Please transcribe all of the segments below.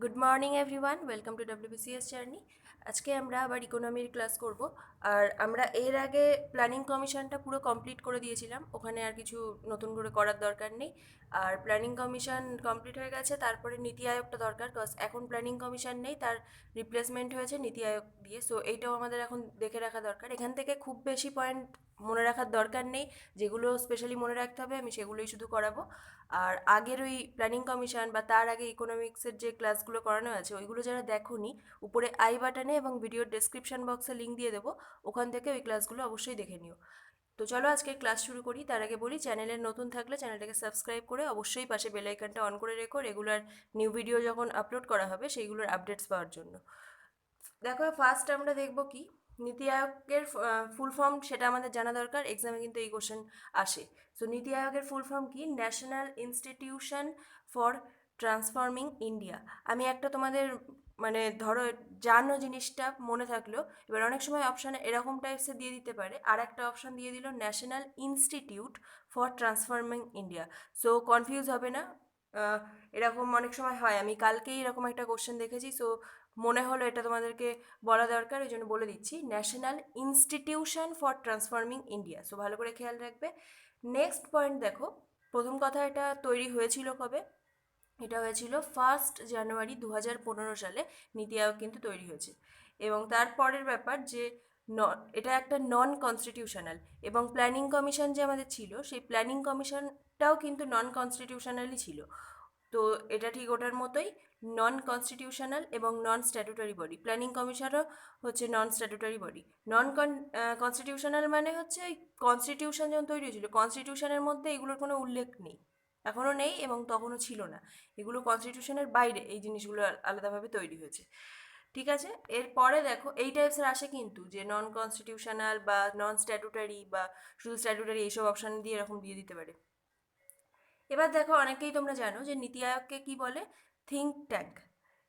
Good morning everyone, welcome to WBCS journey. আজকে আমরা আবার ইকোনমির ক্লাস করব। আর আমরা এর আগে প্ল্যানিং কমিশনটা পুরো কমপ্লিট করে দিয়েছিলাম, ওখানে আর কিছু নতুন করে করার দরকার নেই। আর প্ল্যানিং কমিশন কমপ্লিট হয়ে গেছে, তারপরে নীতি আয়োগটা দরকার, কজ এখন প্ল্যানিং কমিশন নেই, তার রিপ্লেসমেন্ট হয়েছে নীতি আয়োগ দিয়ে। সো এইটাও আমাদের এখন দেখে রাখা দরকার। এখান থেকে খুব বেশি পয়েন্ট মনে রাখার দরকার নেই, যেগুলো স্পেশালি মনে রাখতে হবে আমি সেগুলোই শুধু করাবো। আর আগের ওই প্ল্যানিং কমিশন বা তার আগে ইকোনমিক্সের যে ক্লাসগুলো করানো আছে ওইগুলো যারা দেখোনি, উপরে আই বাটনে এবং ভিডিওর ডেসক্রিপশন বক্সে লিঙ্ক দিয়ে দেবো, ওখান থেকে ওই ক্লাসগুলো অবশ্যই দেখে নিও। তো চলো আজকে ক্লাস শুরু করি। তার আগে বলি, চ্যানেলের নতুন থাকলে চ্যানেলটাকে সাবস্ক্রাইব করে অবশ্যই পাশে বেল আইকনটা অন করে রেখো, রেগুলার নিউ ভিডিও যখন আপলোড করা হবে সেইগুলোর আপডেটস পাওয়ার জন্য। দেখো, ফার্স্ট আমরা দেখব কি নীতি আয়োগের ফুল ফর্ম, সেটা আমাদের জানা দরকার, এক্সামে কিন্তু এই কোশ্চেন আসে। সো নীতি আয়োগের ফুল ফর্ম কি? National institution for transforming India. আমি একটা তোমাদের মানে ধরো জানো জিনিসটা মনে থাকলো, এবার অনেক সময় অপশানে এরকম টাইপসে দিয়ে দিতে পারে, আর একটা অপশান দিয়ে দিল national institute for transforming India. So confuse হবে না। এরকম অনেক সময় হয়, আমি কালকেই এরকম একটা কোশ্চেন দেখেছি। সো মনে হলো এটা তোমাদেরকে বলা দরকার, ওই জন্য বলে দিচ্ছি, national institution for transforming India. So ভালো করে খেয়াল রাখবে। নেক্সট পয়েন্ট দেখো, প্রথম কথা, এটা তৈরি হয়েছিল কবে? এটা হয়েছিল 1 জানুয়ারি 2015 সালে। নীতি আয়োগ কিন্তু তৈরি হয়েছে। এবং তারপরের ব্যাপার যে এটা একটা নন কনস্টিটিউশনাল, এবং প্ল্যানিং কমিশন যে আমাদের ছিল সেই প্ল্যানিং কমিশনটাও কিন্তু নন কনস্টিটিউশনালই ছিল। তো এটা ঠিক ওটার মতোই, নন কনস্টিটিউশনাল এবং নন স্ট্যাটুটারি বডি। প্ল্যানিং কমিশনও হচ্ছে নন স্ট্যাটুটারি বডি। নন কনস্টিটিউশনাল মানে হচ্ছে ওই কনস্টিটিউশন যখন তৈরি হয়েছিল, কনস্টিটিউশনের মধ্যে এগুলোর কোনো উল্লেখ নেই, এখনও নেই এবং তখনও ছিল না। এগুলো কনস্টিটিউশনের বাইরে এই জিনিসগুলো আলাদাভাবে তৈরি হয়েছে। ঠিক আছে, এরপরে দেখো এই টাইপসের আসে কিন্তু, যে নন কনস্টিটিউশনাল বা নন স্ট্যাটুটারি বা শুধু স্ট্যাটুটারি, এইসব অপশান দিয়ে এরকম দিয়ে দিতে পারে। এবার দেখো, অনেকেই তোমরা জানো যে নীতি আয়োগকে কি বলে? Think tank.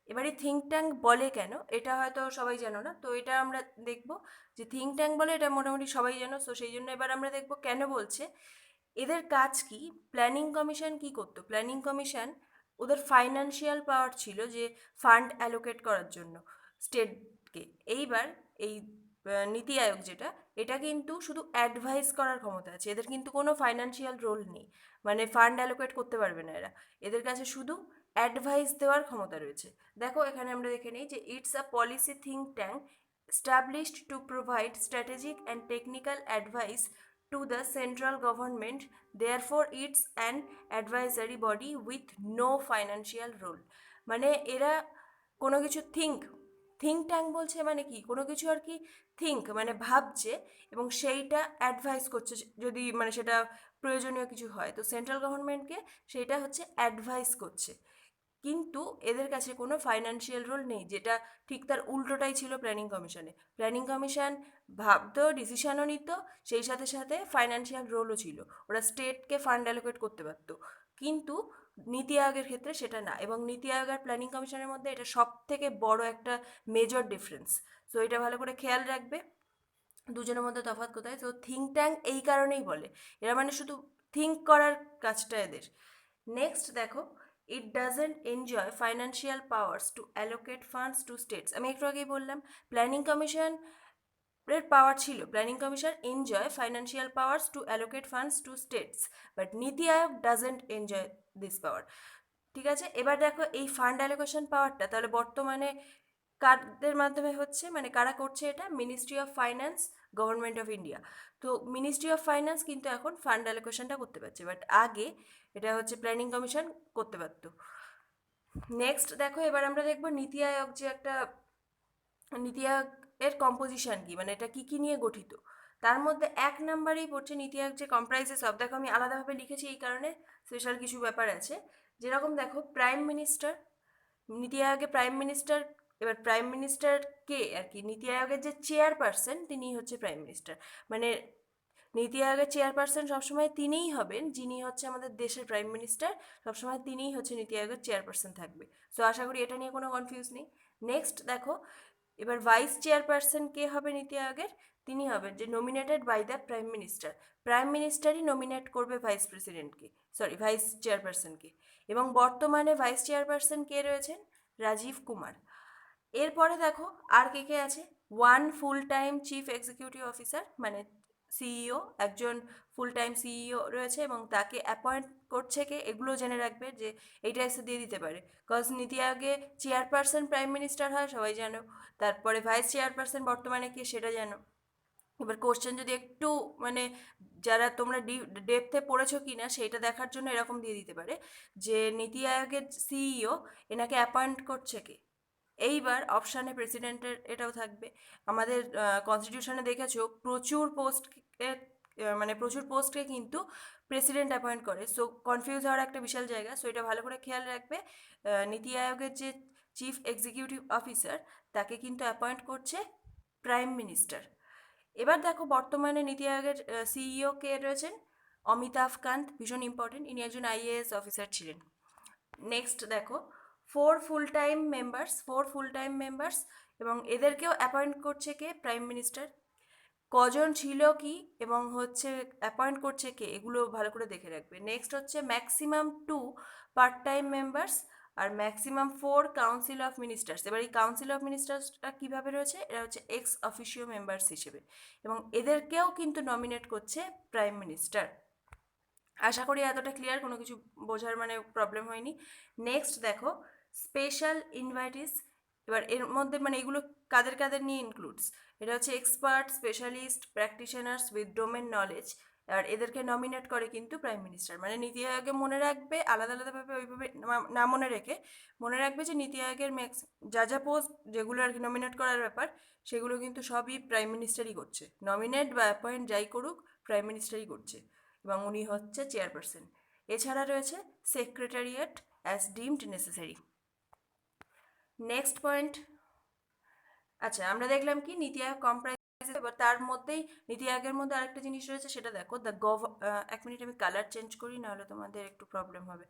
এবার এই থিঙ্ক ট্যাঙ্ক বলে কেন, এটা হয়তো সবাই জানো না, তো এটা আমরা দেখব। যে থিঙ্ক ট্যাঙ্ক বলে এটা মোটামুটি সবাই জানো, সো সেই জন্য এবার আমরা দেখব কেন বলছে। এদের কাজ কি? প্ল্যানিং কমিশন কি করতো? প্ল্যানিং কমিশন, ওদের ফাইন্যান্সিয়াল পাওয়ার ছিল যে ফান্ড অ্যালোকেট করার জন্য স্টেটকে। এইবার এই নীতি আয়োগ যেটা, এটা কিন্তু শুধু অ্যাডভাইস করার ক্ষমতা আছে, এদের কিন্তু কোনো ফাইন্যান্সিয়াল রোল নেই। মানে ফান্ড অ্যালোকেট করতে পারবে না এরা, এদের কাছে শুধু অ্যাডভাইস দেওয়ার ক্ষমতা রয়েছে। দেখো এখানে আমরা দেখে নিই যে it's a policy think tank established to provide strategic and technical advice to the central government. Therefore it's an advisory body with no financial role. মানে এরা কোনো কিছু থিঙ্ক ট্যাঙ্ক বলছে, মানে কি কোনো কিছু আর কি থিঙ্ক মানে ভাবছে, এবং সেইটা অ্যাডভাইস করছে যদি মানে সেটা প্রয়োজনীয় কিছু হয়, তো সেন্ট্রাল গভর্নমেন্টকে সেইটা হচ্ছে অ্যাডভাইস করছে। কিন্তু এদের কাছে কোনো ফাইন্যান্সিয়াল রোল নেই, যেটা ঠিক তার উল্টোটাই ছিল প্ল্যানিং কমিশনে। প্ল্যানিং কমিশন ভাবতো, ডিসিশনও নিত, সেই সাথে সাথে ফাইন্যান্সিয়াল রোলও ছিল, ওরা স্টেটকে ফান্ড অ্যালোকেট করতে পারতো। কিন্তু নীতি আয়োগের ক্ষেত্রে সেটা না, এবং নীতি আয়োগ আর প্ল্যানিং কমিশনের মধ্যে এটা সব থেকে বড় একটা মেজর ডিফারেন্স। সো এটা ভালো করে খেয়াল রাখবে, দুজনের মধ্যে তফাৎ কোথায়। তো থিঙ্ক ট্যাঙ্ক এই কারণেই বলে, এরা মানে শুধু থিঙ্ক করার কাজটা এদের। নেক্সট দেখো, it doesn't enjoy financial powers to allocate funds to states. আমি একটু আগেই বললাম প্ল্যানিং কমিশন এর পাওয়ার ছিল, planning commission enjoy financial powers to allocate funds to states, but NITI Aayog doesn't enjoy this power. ঠিক আছে, এবার দেখো এই ফান্ড অ্যালোকেশন পাওয়ারটা তাহলে বর্তমানে কাদের মাধ্যমে হচ্ছে, মানে কারা করছে এটা? Ministry of finance, government of India. তো মিনিস্ট্রি অফ ফাইন্যান্স কিন্তু এখন ফান্ড অ্যালোকেশনটা করতে পারছে, বাট আগে এটা হচ্ছে প্ল্যানিং কমিশন করতে পারতো। নেক্সট দেখো, এবার আমরা দেখবো নীতি আয়োগ যে একটা, নীতি আয়োগ এর কম্পোজিশন কি, মানে এটা কি কি নিয়ে গঠিত। তার মধ্যে 1 নম্বরেই পড়ছে নীতি আয়োগ যে কম্প্রাইজেস অফ, দেখো আমি আলাদাভাবে লিখেছি এই কারণে, স্পেশাল কিছু ব্যাপার আছে। যেরকম দেখো প্রাইম মিনিস্টার, নীতি আয়োগে প্রাইম মিনিস্টার। এবার প্রাইম মিনিস্টার কে আর কি, নীতি আয়োগের যে চেয়ারপারসন তিনি হচ্ছে প্রাইম মিনিস্টার। মানে নীতি আয়োগের চেয়ারপারসন সবসময় তিনিই হবেন, যিনি হচ্ছে আমাদের দেশের প্রাইম মিনিস্টার, সবসময় তিনিই হচ্ছে নীতি আয়োগের চেয়ারপারসন থাকবে। সো আশা করি এটা নিয়ে কোনো কনফিউজ নেই। নেক্সট দেখো, এবার ভাইস চেয়ারপারসন কে হবে নীতি আয়োগের? তিনি হবেন যে nominated by the prime minister. Prime মিনিস্টারই নমিনেট করবে ভাইস প্রেসিডেন্টকে, সরি ভাইস চেয়ারপারসনকে। এবং বর্তমানে ভাইস চেয়ারপারসন কে রয়েছেন? রাজীব কুমার। এরপরে দেখো আর কে কে আছে। One full time chief executive officer মানে সিইও, একজন ফুল টাইম সিইও রয়েছে এবং তাকে অ্যাপয়েন্ট করছে কে, এগুলো জেনে রাখবে যে এইটা এসে দিয়ে দিতে পারে। কজ নীতি আয়োগে চেয়ারপারসন প্রাইম মিনিস্টার হয় সবাই জানো, তারপরে ভাইস চেয়ারপারসন বর্তমানে কে সেটা জানো। এবার কোশ্চেন যদি একটু মানে যারা তোমরা ডেপথে পড়েছো কি না সেইটা দেখার জন্য এরকম দিয়ে দিতে পারে যে নীতি আয়োগের সিইও এনাকে অ্যাপয়েন্ট করছে কে। এইবার অপশানে প্রেসিডেন্টের এটাও থাকবে। আমাদের কনস্টিটিউশনে দেখেছো প্রচুর পোস্টকে মানে প্রচুর পোস্টকে কিন্তু প্রেসিডেন্ট অ্যাপয়েন্ট করে, সো কনফিউজ হওয়ার একটা বিশাল জায়গা। সো এটা ভালো করে খেয়াল রাখবে, নীতি আয়োগের যে চিফ এক্সিকিউটিভ অফিসার তাকে কিন্তু অ্যাপয়েন্ট করছে প্রাইম মিনিস্টার। এবার দেখো বর্তমানে নীতি আয়োগের সিইও কে রয়েছেন, অমিতাভ কান্ত, ভীষণ ইম্পর্টেন্ট, ইনি একজন আইএএস অফিসার ছিলেন। নেক্সট দেখো ফোর ফুল টাইম মেম্বার্স এবং এদেরকেও অ্যাপয়েন্ট করছে কে, প্রাইম মিনিস্টার। কজন ছিল কি এবং হচ্ছে অ্যাপয়েন্ট করছে কে, এগুলো ভালো করে দেখে রাখবে। নেক্সট হচ্ছে ম্যাক্সিমাম 2 পার্ট টাইম মেম্বার্স আর ম্যাক্সিমাম 4 কাউন্সিল অফ মিনিস্টার্স। এবার এই কাউন্সিল অফ মিনিস্টার্সটা কীভাবে রয়েছে, এরা হচ্ছে এক্স অফিসিও মেম্বার্স হিসেবে এবং এদেরকেও কিন্তু নমিনেট করছে প্রাইম মিনিস্টার। আশা করি এতটা ক্লিয়ার, কোনো কিছু বোঝার মানে প্রবলেম হয়নি। নেক্সট দেখো স্পেশাল ইনভাইটিস। এবার এর মধ্যে মানে এগুলো কাদের কাদের নিয়ে ইনক্লুডস, এটা হচ্ছে expert, specialist, practitioners with domain knowledge. আর এদেরকে নমিনেট করে কিন্তু প্রাইম মিনিস্টার। মানে নীতি আয়োগে মনে রাখবে আলাদা আলাদাভাবে ওইভাবে না মনে রেখে মনে রাখবে যে নীতি আয়োগের যা যা পোস্ট যেগুলো আর কি নমিনেট করার ব্যাপার সেগুলো কিন্তু সবই প্রাইম মিনিস্টারই করছে। নমিনেট বা অ্যাপয়েন্ট যাই করুক প্রাইম মিনিস্টারই করছে এবং উনি হচ্ছে চেয়ারপারসন। এছাড়া রয়েছে secretariat as deemed necessary. Next point, আচ্ছা আমরা দেখলাম কি নীতি আয়োগ কম্প্রাইজ, এবার তার মধ্যেই নীতি আয়োগের মধ্যে আরেকটা জিনিস রয়েছে সেটা দেখো এক মিনিট আমি কালার চেঞ্জ করি নাহলে তোমাদের একটু প্রবলেম হবে।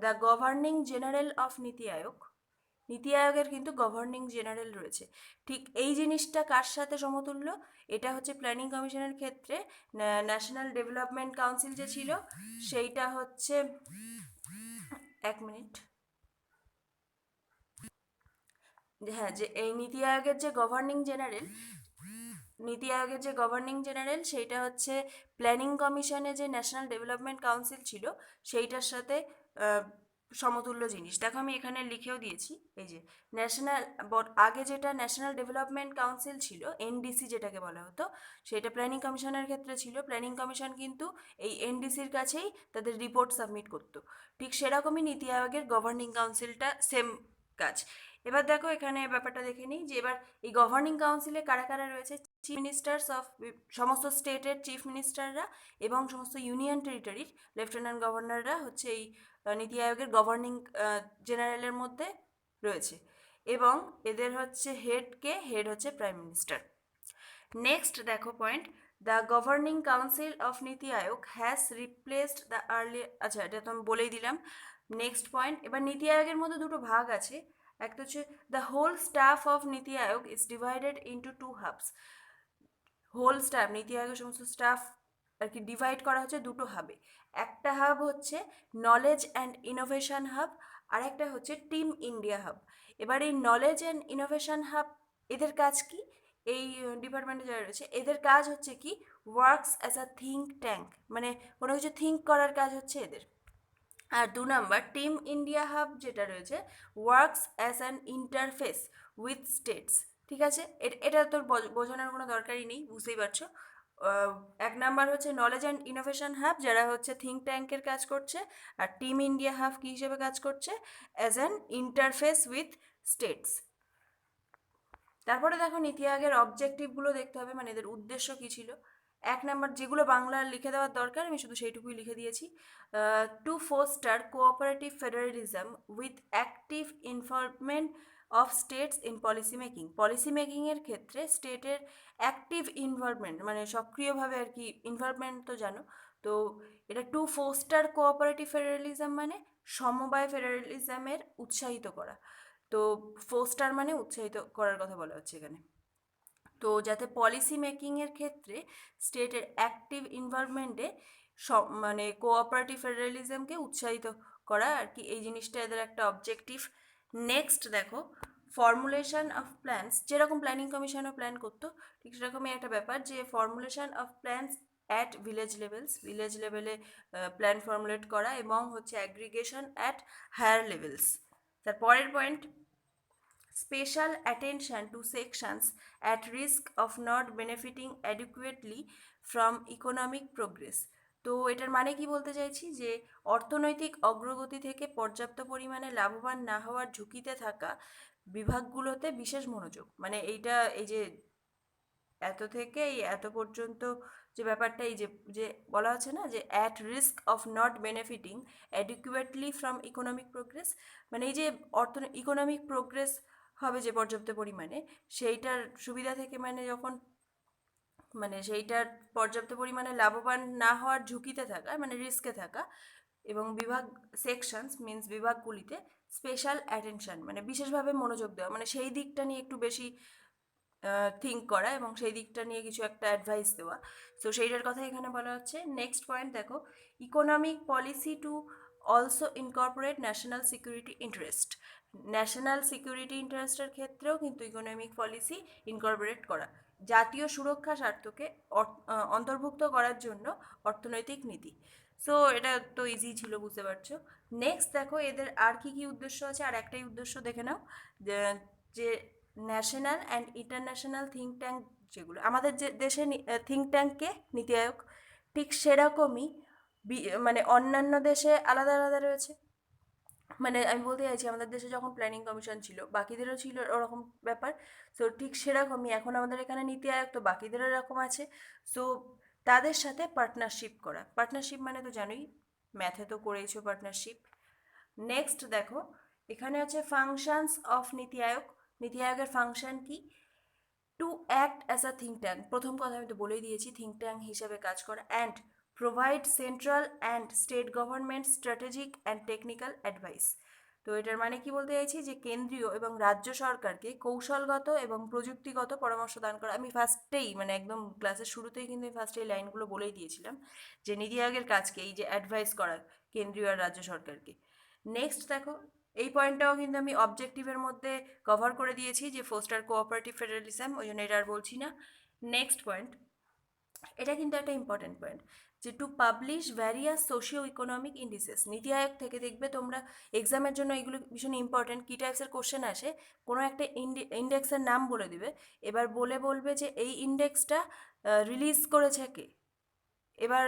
The governing general of Niti Aayog, নীতি আয়োগের কিন্তু গভর্নিং জেনারেল রয়েছে। ঠিক এই জিনিসটা কার সাথে সমতুল্য, এটা হচ্ছে প্ল্যানিং কমিশনের ক্ষেত্রে ন্যাশনাল ডেভেলপমেন্ট কাউন্সিল যে ছিল সেইটা হচ্ছে, এক মিনিট, হ্যাঁ যে এই নীতি আয়োগের যে গভর্নিং জেনারেল সেইটা হচ্ছে প্ল্যানিং কমিশনে যে ন্যাশনাল ডেভেলপমেন্ট কাউন্সিল ছিল সেইটার সাথে সমতুল্য জিনিস। দেখো আমি এখানে লিখেও দিয়েছি, এই যে ন্যাশনাল, আগে যেটা ন্যাশনাল ডেভেলপমেন্ট কাউন্সিল ছিল এনডিসি যেটাকে বলা হতো, সেটা প্ল্যানিং কমিশনের ক্ষেত্রে ছিল। প্ল্যানিং কমিশন কিন্তু এই এনডিসির কাছেই তাদের রিপোর্ট সাবমিট করতো। ঠিক সেরকমই নীতি আয়োগের গভর্নিং কাউন্সিলটা সেম কাজ। এবার দেখো এখানে ব্যাপারটা দেখে নিই যে এবার এই গভর্নিং কাউন্সিলে কারা কারা রয়েছে, চিফ মিনিস্টার্স অফ সমস্ত স্টেটের চিফ মিনিস্টাররা এবং সমস্ত ইউনিয়ন টেরিটরির লেফটেন্যান্ট গভর্নররা হচ্ছে এই নীতি আয়োগের গভর্নিং জেনারেলের মধ্যে রয়েছে এবং এদের হচ্ছে হেড হচ্ছে প্রাইম মিনিস্টার। নেক্সট দেখো point, the governing council of Niti Aayog has replaced the early, আচ্ছা এটা তো আমি বলেই দিলাম। নেক্সট পয়েন্ট, এবার নীতি আয়োগের মধ্যে দুটো ভাগ আছে, একটা হচ্ছে the whole staff of Niti Aayog is divided into 2 hubs. Whole staff Niti আয়োগের সমস্ত স্টাফ আর কি ডিভাইড করা হচ্ছে দুটো হাবে। একটা হাব হচ্ছে নলেজ অ্যান্ড ইনোভেশন হাব আর একটা হচ্ছে টিম ইন্ডিয়া হাব। এবার এই নলেজ অ্যান্ড ইনোভেশন হাব এদের কাজ কি, এই ডিপার্টমেন্টে যারা রয়েছে এদের কাজ হচ্ছে কি works as a think tank, মানে কোনো কিছু থিঙ্ক করার কাজ হচ্ছে এদের। আর 2 নাম্বার টিম ইন্ডিয়া হাব যেটা রয়েছে works as an interface with states. ঠিক আছে, এটা তোর বোঝানোর কোনো দরকারই নেই, বুঝতেই পারছো। 1 নাম্বার হচ্ছে নলেজ অ্যান্ড ইনোভেশন হাব যারা হচ্ছে থিঙ্ক ট্যাঙ্কের কাজ করছে, আর টিম ইন্ডিয়া হাব কী হিসেবে কাজ করছে, as an interface with states. তারপরে দেখো নীতি আয়োগের অবজেক্টিভগুলো দেখতে হবে, মানে এদের উদ্দেশ্য কী ছিল। 1 নাম্বার যেগুলো বাংলা লিখে দেওয়ার দরকার আমি শুধু সেইটুকুই লিখে দিয়েছি, to foster cooperative federalism with active involvement of states in policy making. Policy মেকিংয়ের ক্ষেত্রে স্টেটের অ্যাক্টিভ ইনভলভমেন্ট মানে সক্রিয়ভাবে আর কি, ইনভলভমেন্ট তো জানো, তো এটা টু ফোস্টার কোঅপারেটিভ ফেডারেলিজম মানে সমবায় ফেডারেলিজমের উৎসাহিত করা। তো ফোস্টার মানে উৎসাহিত করার কথা বলা হচ্ছে এখানে। তো যাতে পলিসি মেকিংয়ের ক্ষেত্রে স্টেটের অ্যাক্টিভ ইনভলভমেন্টে মানে কোঅপারেটিভ ফেডারেলিজমকে উৎসাহিত করা আর কি, এই জিনিসটা এদের একটা অবজেক্টিভ। নেক্সট দেখো ফর্মুলেশন অফ প্ল্যানস, যেরকম প্ল্যানিং কমিশনও প্ল্যান করতো ঠিক সেরকমই একটা ব্যাপার যে formulation of plans at village লেভেলে প্ল্যান ফর্মুলেট করা এবং হচ্ছে অ্যাগ্রিগেশন অ্যাট হায়ার লেভেলস। তার পরের point, special attention to sections at risk of not benefiting adequately from economic progress। তো এটার মানে কি বলতে চাইছি যে অর্থনৈতিক অগ্রগতি থেকে পর্যাপ্ত পরিমাণে লাভবান না হওয়ার ঝুঁকিতে থাকা বিভাগগুলোতে বিশেষ মনোযোগ, মানে এইটা এই যে এত থেকে এই এত পর্যন্ত যে ব্যাপারটা এই যে যে বলা হচ্ছে না যে at risk of not benefiting adequately from economic progress, মানে এই যে ইকোনমিক প্রোগ্রেস হবে যে পর্যাপ্ত পরিমাণে সেইটার সুবিধা থেকে মানে যখন মানে সেইটার পর্যাপ্ত পরিমাণে লাভবান না হওয়ার ঝুঁকিতে থাকা মানে রিস্কে থাকা, এবং বিভাগ সেকশনস মিন্স বিভাগগুলিতে স্পেশাল অ্যাটেনশন মানে বিশেষভাবে মনোযোগ দেওয়া, মানে সেই দিকটা নিয়ে একটু বেশি থিঙ্ক করা এবং সেই দিকটা নিয়ে কিছু একটা অ্যাডভাইস দেওয়া। সো সেইটার কথা এখানে বলা হচ্ছে। নেক্সট পয়েন্ট দেখো, economic policy to also incorporate national security interest. National security ইন্টারেস্টের ক্ষেত্রেও কিন্তু ইকোনমিক পলিসি ইনকর্পোরেট করা, জাতীয় সুরক্ষা স্বার্থকে অন্তর্ভুক্ত করার জন্য অর্থনৈতিক নীতি। সো এটা তো ইজি ছিল, বুঝতে পারছো। নেক্সট দেখো এদের আর কি কি উদ্দেশ্য আছে, আর একটাই উদ্দেশ্য দেখে নাও, যে national and international think tank, যেগুলো আমাদের যে দেশে থিঙ্ক ট্যাঙ্ককে নীতি আয়োগ, ঠিক সেরকমই মানে অন্যান্য দেশে আলাদা আলাদা রয়েছে। মানে আমি বলতে চাইছি আমাদের দেশে যখন প্ল্যানিং কমিশন ছিল বাকিদেরও ছিল ওরকম ব্যাপার। সো ঠিক সেরকমই এখন আমাদের এখানে নীতি আয়োগ, তো বাকিদেরও এরকম আছে। সো তাদের সাথে পার্টনারশিপ করা, পার্টনারশিপ মানে তো জানোই, ম্যাথে তো করেইছো পার্টনারশিপ। নেক্সট দেখো এখানে হচ্ছে ফাংশনস অফ নীতি আয়োগ। নীতি আয়োগের ফাংশন কি? To act as a think tank, প্রথম কথা আমি তো বলেই দিয়েছি, থিঙ্ক ট্যাঙ্ক হিসেবে কাজ করা, and provide central and state government strategic and technical advice. তো এটার মানে কি বলতে চাইছি যে কেন্দ্রীয় এবং রাজ্য সরকারকে কৌশলগত এবং প্রযুক্তিগত পরামর্শ দান করা। আমি ফার্স্টেই মানে একদম ক্লাসের শুরুতেই কিন্তু আমি ফার্স্টে এই লাইনগুলো বলেই দিয়েছিলাম যে নীতি আয়োগের কাজকে এই যে অ্যাডভাইস করা কেন্দ্রীয় আর রাজ্য সরকারকে। নেক্সট দেখো এই পয়েন্টটাও কিন্তু আমি অবজেক্টিভের মধ্যে কভার করে দিয়েছি যে ফোস্টার কোঅপারেটিভ ফেডারেলিজম, ওই জন্য এটা আর বলছি না। নেক্সট পয়েন্ট, এটা কিন্তু একটা ইম্পর্টেন্ট পয়েন্ট, যে to publish various socio economic indices. নীতি আয়োগ থেকে দেখবে তোমরা এক্সামের জন্য এগুলো ভীষণ ইম্পর্টেন্ট, কী টাইপসের কোশ্চেন আসে, কোনো একটা ইন্ডেক্সের নাম বলে দিবে, এবার বলবে যে এই ইন্ডেক্সটা রিলিজ করেছে কে। এবার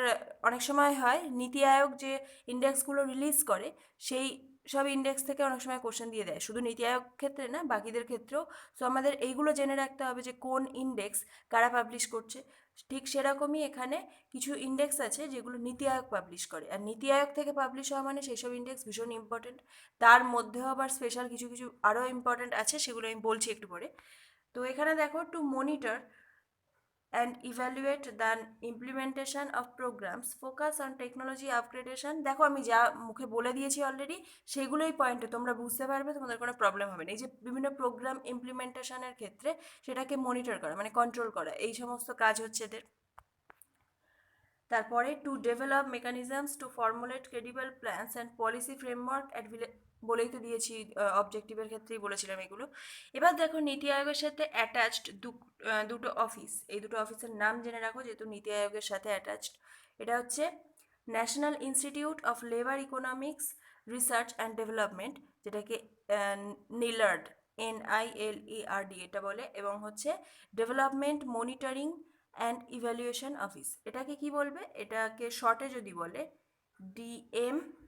অনেক সময় হয় নীতি আয়োগ যে ইন্ডেক্সগুলো রিলিজ করে সেই সব ইন্ডেক্স থেকে অনেক সময় কোশ্চেন দিয়ে দেয়, শুধু নীতি আয়োগ ক্ষেত্রে না বাকিদের ক্ষেত্রেও। সো আমাদের এইগুলো জেনে রাখতে হবে যে কোন ইন্ডেক্স কারা পাবলিশ করছে। ঠিক সেরকমই এখানে কিছু ইন্ডেক্স আছে যেগুলো নীতি আয়োগ পাবলিশ করে, আর নীতি আয়োগ থেকে পাবলিশ হওয়া মানে সেই সব ইন্ডেক্স ভীষণ ইম্পর্টেন্ট। তার মধ্যেও আবার স্পেশাল কিছু কিছু আরও ইম্পর্টেন্ট আছে, সেগুলো আমি বলছি একটু পরে। তো এখানে দেখো two monitor and evaluate the implementation of programs focus on technology upgradation। দেখো আমি যা মুখে বলে দিয়েছি অলরেডি সেগুলোই পয়েন্টে তোমরা বুঝতে পারবে, তোমাদের কোনো প্রবলেম হবে না। এই যে বিভিন্ন প্রোগ্রাম ইমপ্লিমেন্টেশনের ক্ষেত্রে সেটাকে মনিটর করা মানে কন্ট্রোল করা, এই সমস্ত কাজ হচ্ছে এদের। তারপরে to develop mechanisms to formulate credible plans and policy framework at বলেই তো দিয়েছি, অবজেক্টিভের ক্ষেত্রেই বলেছিলাম এগুলো। এবার দেখো নীতি আয়োগের সাথে অ্যাটাচড দুটো অফিস, এই দুটো অফিসের নাম জেনে রাখো যেহেতু নীতি আয়োগের সাথে অ্যাটাচড। এটা হচ্ছে national institute of labour economics research and development, যেটাকে নিলার্ড, NILERD এটা বলে, এবং হচ্ছে development monitoring and evaluation office, এটাকে কি বলবে, এটাকে শর্টে যদি বলে DMEO।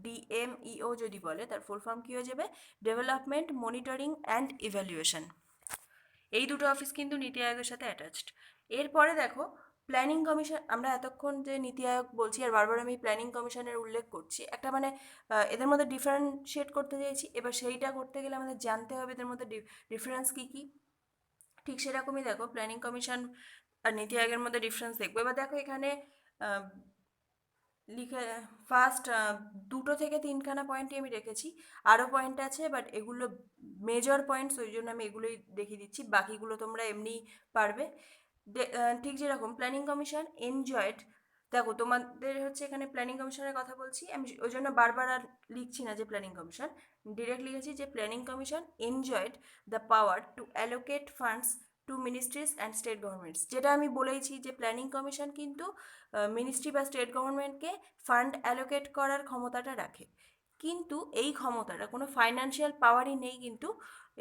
DMEO যদি বলে তার ফুল ফর্ম কী হয়ে যাবে, ডেভেলপমেন্ট মনিটরিং অ্যান্ড ইভ্যালুয়েশন। এই দুটো অফিস কিন্তু নীতি আয়োগের সাথে অ্যাটাচড। এরপরে দেখো প্ল্যানিং কমিশন, আমরা এতক্ষণ যে নীতি আয়োগ বলছি আর বারবার আমি প্ল্যানিং কমিশনের উল্লেখ করছি, একটা মানে এদের মধ্যে ডিফারেন্সিয়েট করতে চাইছি। এবার সেইটা করতে গেলে আমাদের জানতে হবে এদের মধ্যে ডিফারেন্স কী কী। ঠিক সেরকমই দেখো প্ল্যানিং কমিশন আর নীতি আয়োগের মধ্যে ডিফারেন্স দেখবো। এবার দেখো এখানে লিখে ফার্স্ট দুটো থেকে তিনখানা পয়েন্টই আমি রেখেছি, আরও পয়েন্ট আছে বাট এগুলো মেজর পয়েন্টস, ওই জন্য আমি এগুলোই দেখিয়ে দিচ্ছি, বাকিগুলো তোমরা এমনি পারবে। ঠিক যেরকম প্ল্যানিং কমিশন এনজয়েড দেখো তোমাদের হচ্ছে এখানে প্ল্যানিং কমিশনের কথা বলছি, আমি ওই জন্য বারবার আর লিখছি না যে প্ল্যানিং কমিশন, ডিরেক্ট লিখেছি যে planning commission enjoyed the power to allocate funds to ministries and state governments. যেটা আমি বলেইছি যে প্ল্যানিং কমিশন কিন্তু মিনিস্ট্রি বা স্টেট গভর্নমেন্টকে ফান্ড অ্যালোকেট করার ক্ষমতাটা রাখে, কিন্তু এই ক্ষমতাটা কোনো ফাইন্যান্সিয়াল পাওয়ারই নেই কিন্তু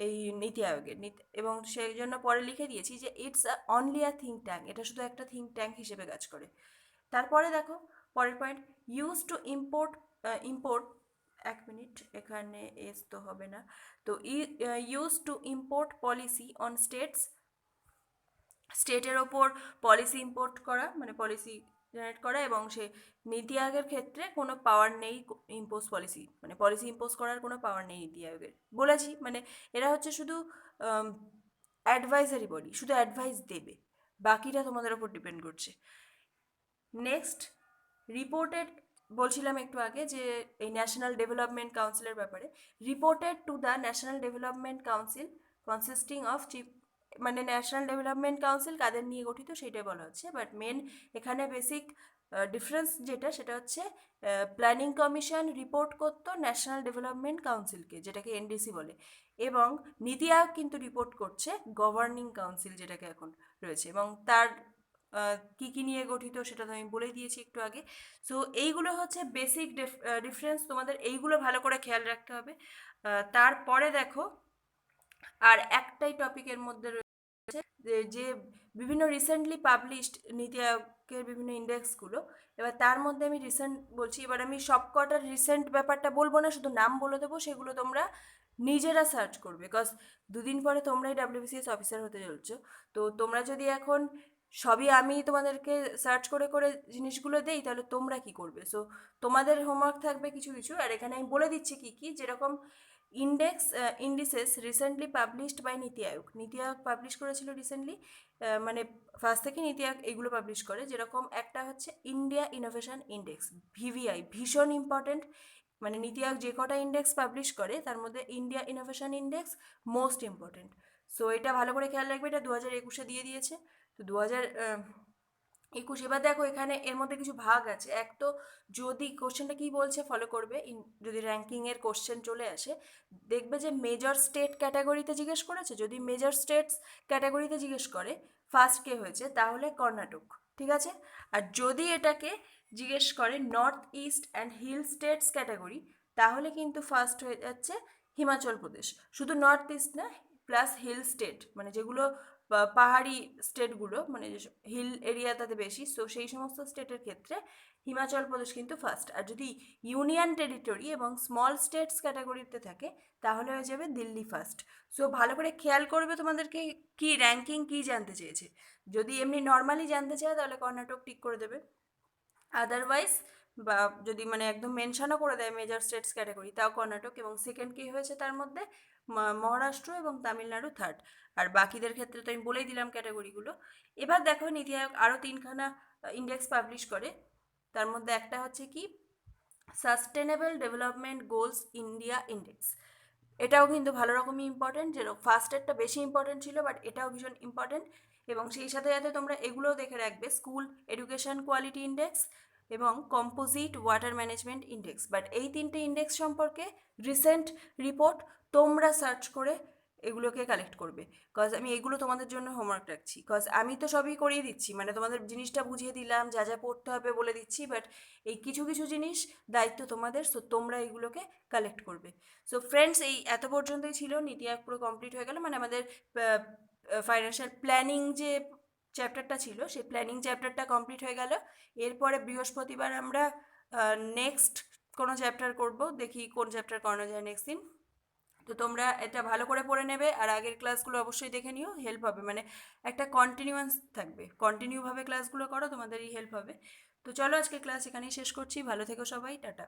এই নীতি আয়োগের এবং সেই জন্য পরে লিখে দিয়েছি যে it's only a think tank, এটা শুধু একটা থিঙ্ক ট্যাঙ্ক হিসেবে কাজ করে। তারপরে দেখো পরের point, use to import import, এক মিনিট এখানে এস তো হবে না, তো use to import policy on states, স্টেটের ওপর পলিসি ইম্পোর্ট করা মানে পলিসি জেনারেট করা, এবং সে নীতি আয়োগের ক্ষেত্রে কোনো পাওয়ার নেই ইম্পোজ পলিসি, মানে পলিসি ইম্পোজ করার কোনো পাওয়ার নেই নীতি আয়োগের। বলেছি মানে এরা হচ্ছে শুধু অ্যাডভাইজারি বডি, শুধু অ্যাডভাইস দেবে, বাকিটা তোমাদের ওপর ডিপেন্ড করছে। নেক্সট, রিপোর্টেড, বলছিলাম একটু আগে যে এই ন্যাশনাল ডেভেলপমেন্ট কাউন্সিলের ব্যাপারে, reported to the national development council consisting of chief, মানে ন্যাশনাল ডেভেলপমেন্ট কাউন্সিল কাদের নিয়ে গঠিত সেটাই বলা হচ্ছে, বাট মেন এখানে বেসিক ডিফারেন্স যেটা সেটা হচ্ছে প্ল্যানিং কমিশন রিপোর্ট করতো ন্যাশনাল ডেভেলপমেন্ট কাউন্সিলকে, যেটাকে এনডিসি বলে, এবং নীতি আয়োগ কিন্তু রিপোর্ট করছে গভর্নিং কাউন্সিল যেটাকে এখন রয়েছে, এবং তার কী কী নিয়ে গঠিত সেটা তো আমি বলেই দিয়েছি একটু আগে। সো এইগুলো হচ্ছে বেসিক ডিফারেন্স, তোমাদের এইগুলো ভালো করে খেয়াল রাখতে হবে। তারপরে দেখো আর একটাই টপিকের মধ্যে রয়েছে যে বিভিন্ন রিসেন্টলি পাবলিশড নীতি আয়োগের বিভিন্ন ইন্ডেক্সগুলো, এবার তার মধ্যে আমি রিসেন্ট বলছি, এবার আমি সবকটার রিসেন্ট ব্যাপারটা বলবো না, শুধু নাম বলে দেবো, সেগুলো তোমরা নিজেরা সার্চ করবে, বিকজ দুদিন পরে তোমরাই ডাব্লিউবিসিএস অফিসার হতে চলছো। তো তোমরা যদি এখন সবই আমি তোমাদেরকে সার্চ করে করে জিনিসগুলো দেই তাহলে তোমরা কি করবে? সো তোমাদের হোমওয়ার্ক থাকবে কিছু কিছু, আর এখানে আমি বলে দিচ্ছি কি কি, যেরকম index indices recently published by NITI Aayog, NITI Aayog publish করেছিল রিসেন্টলি, মানে ফার্স্ট থেকে নীতি আয়োগ এগুলো পাবলিশ করে, যেরকম একটা হচ্ছে ইন্ডিয়া ইনোভেশন ইন্ডেক্স, ভিভিআই, ভীষণ ইম্পর্টেন্ট, মানে নীতি আয়োগ যে কটা ইন্ডেক্স পাবলিশ করে তার মধ্যে India innovation index most important. So এটা ভালো করে খেয়াল রাখবে, এটা 2021-এ দিয়ে দিয়েছে। তো 2021, এবার দেখো এখানে এর মধ্যে কিছু ভাগ আছে, এক তো যদি কোশ্চেনটা কী বলছে ফলো করবে, যদি র্যাঙ্কিংয়ের কোশ্চেন চলে আসে দেখবে যে মেজর স্টেট ক্যাটাগরিতে জিজ্ঞেস করেছে, যদি মেজর স্টেটস ক্যাটাগরিতে জিজ্ঞেস করে ফার্স্ট কে হয়েছে তাহলে কর্ণাটক, ঠিক আছে? আর যদি এটাকে জিজ্ঞেস করে north east and hill states category তাহলে কিন্তু ফার্স্ট হয়ে যাচ্ছে হিমাচল প্রদেশ, শুধু নর্থ ইস্ট না প্লাস হিল স্টেট, মানে যেগুলো পাহাড়ি স্টেটগুলো, মানে হিল এরিয়া তাতে বেশি, সো সেই সমস্ত স্টেটের ক্ষেত্রে হিমাচল প্রদেশ কিন্তু ফার্স্ট। আর যদি ইউনিয়ন টেরিটরি এবং স্মল স্টেটস ক্যাটাগরিতে থাকে তাহলে হয়ে যাবে দিল্লি ফার্স্ট। সো ভালো করে খেয়াল করবে তোমাদেরকে কি র্যাঙ্কিং কি জানতে চেয়েছে, যদি এমনি নর্মালি জানতে চায় তাহলে কর্ণাটক টিক করে দেবে, আদারওয়াইজ বা যদি মানে একদম মেনশনও করে দেয় মেজর স্টেটস ক্যাটাগরি তাও কর্ণাটক, এবং সেকেন্ড কী হয়েছে তার মধ্যে মহারাষ্ট্র এবং তামিলনাড়ু থার্ড, আর বাকিদের ক্ষেত্রে তো আমি বলেই দিলাম ক্যাটাগরিগুলো। এবার দেখো নীতি আয়োগ আরও 3খানা ইন্ডেক্স পাবলিশ করে, তার মধ্যে একটা হচ্ছে কি sustainable development goals India index, এটাও কিন্তু ভালো রকমই ইম্পর্টেন্ট, যেরকম ফার্স্টেরটা বেশি ইম্পর্টেন্ট ছিল বাট এটাও ভীষণ ইম্পর্টেন্ট, এবং সেই সাথে সাথে তোমরা এগুলোও দেখে রাখবে স্কুল এডুকেশন কোয়ালিটি ইন্ডেক্স এবং composite water management index, but এই 3টে ইন্ডেক্স সম্পর্কে রিসেন্ট রিপোর্ট তোমরা সার্চ করে এগুলোকে কালেক্ট করবে, কজ আমি এগুলো তোমাদের জন্য হোমওয়ার্ক রাখছি, কজ আমি তো সবই করিয়ে দিচ্ছি, মানে তোমাদের জিনিসটা বুঝিয়ে দিলাম, যা যা পড়তে হবে বলে দিচ্ছি, বাট এই কিছু কিছু জিনিস দায়িত্ব তোমাদের, সো তোমরা এগুলোকে কালেক্ট করবে। সো ফ্রেন্ডস, এই এত পর্যন্তই ছিল, নীতি আয়োগ পুরো কমপ্লিট হয়ে গেল, মানে আমাদের ফাইন্যান্সিয়াল প্ল্যানিং যে চ্যাপ্টারটা ছিল সেই প্ল্যানিং চ্যাপ্টারটা কমপ্লিট হয়ে গেল। এরপরে বৃহস্পতিবার আমরা নেক্সট কোনো চ্যাপ্টার করব, দেখি কোন চ্যাপ্টার করানো যায় নেক্সট দিন। তো তোমরা এটা ভালো করে পড়ে নেবে, আর আগের ক্লাসগুলো অবশ্যই দেখে নিও, হেল্প হবে, মানে একটা কন্টিনিউয়াস থাকবে, কন্টিনিউভাবে ক্লাসগুলো করো তোমাদেরই হেল্প হবে। তো চলো আজকে ক্লাস এখানেই শেষ করছি, ভালো থেকো সবাই, টাটা।